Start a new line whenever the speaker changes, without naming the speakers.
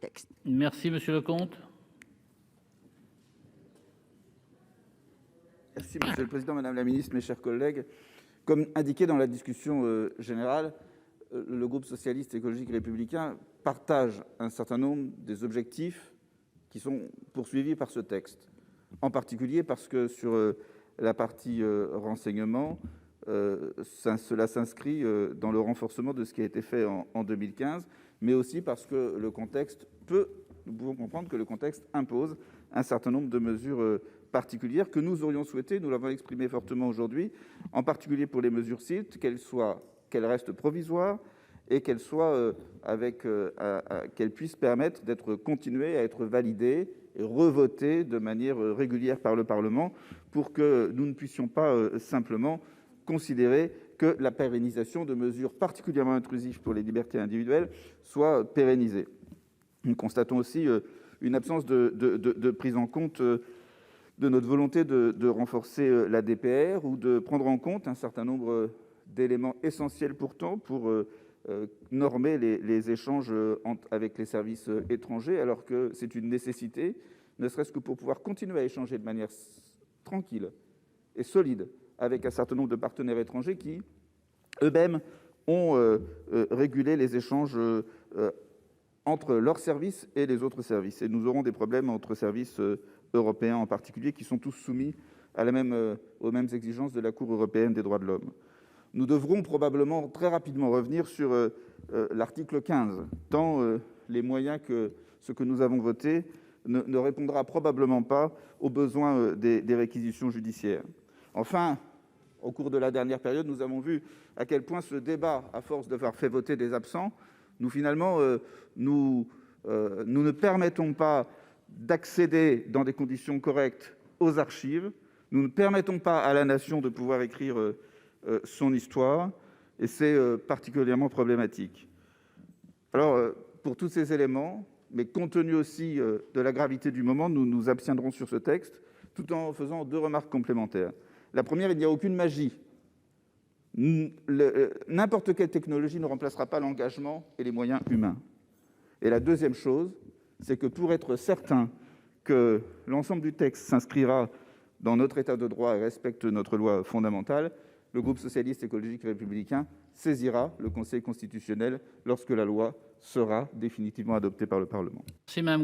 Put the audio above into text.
texte.
Merci, monsieur Lecomte.
Merci Monsieur le Président, Madame la Ministre, mes chers collègues. Comme indiqué dans la discussion générale, le groupe socialiste, écologique et républicain partage un certain nombre des objectifs qui sont poursuivis par ce texte. En particulier parce que sur la partie renseignement, cela s'inscrit dans le renforcement de ce qui a été fait en 2015, mais aussi parce que nous pouvons comprendre que le contexte impose un certain nombre de mesures particulières que nous aurions souhaité, nous l'avons exprimé fortement aujourd'hui, en particulier pour les mesures SILT, qu'elles restent provisoires et qu'elles puissent permettre d'être continuées à être validées et revotées de manière régulière par le Parlement, pour que nous ne puissions pas simplement considérer que la pérennisation de mesures particulièrement intrusives pour les libertés individuelles soit pérennisée. Nous constatons aussi une absence de prise en compte de notre volonté de renforcer la DPR ou de prendre en compte un certain nombre d'éléments essentiels pourtant pour normer les échanges avec les services étrangers, alors que c'est une nécessité, ne serait-ce que pour pouvoir continuer à échanger de manière tranquille et solide avec un certain nombre de partenaires étrangers qui, eux-mêmes, ont régulé les échanges entre leurs services et les autres services. Et nous aurons des problèmes entre services européens en particulier, qui sont tous soumis aux mêmes exigences de la Cour européenne des droits de l'homme. Nous devrons probablement très rapidement revenir sur l'article 15, tant les moyens que ce que nous avons voté ne répondra probablement pas aux besoins des réquisitions judiciaires. Enfin, au cours de la dernière période, nous avons vu à quel point ce débat, à force de faire voter des absents, nous ne permettons pas d'accéder dans des conditions correctes aux archives, nous ne permettons pas à la nation de pouvoir écrire son histoire, et c'est particulièrement problématique. Alors, pour tous ces éléments, mais compte tenu aussi de la gravité du moment, nous nous abstiendrons sur ce texte, tout en faisant 2 remarques complémentaires. La première, il n'y a aucune magie. N'importe quelle technologie ne remplacera pas l'engagement et les moyens humains. Et la deuxième chose, c'est que pour être certain que l'ensemble du texte s'inscrira dans notre état de droit et respecte notre loi fondamentale, le groupe socialiste, écologique et républicain saisira le Conseil constitutionnel lorsque la loi sera définitivement adoptée par le Parlement.
Merci, Mme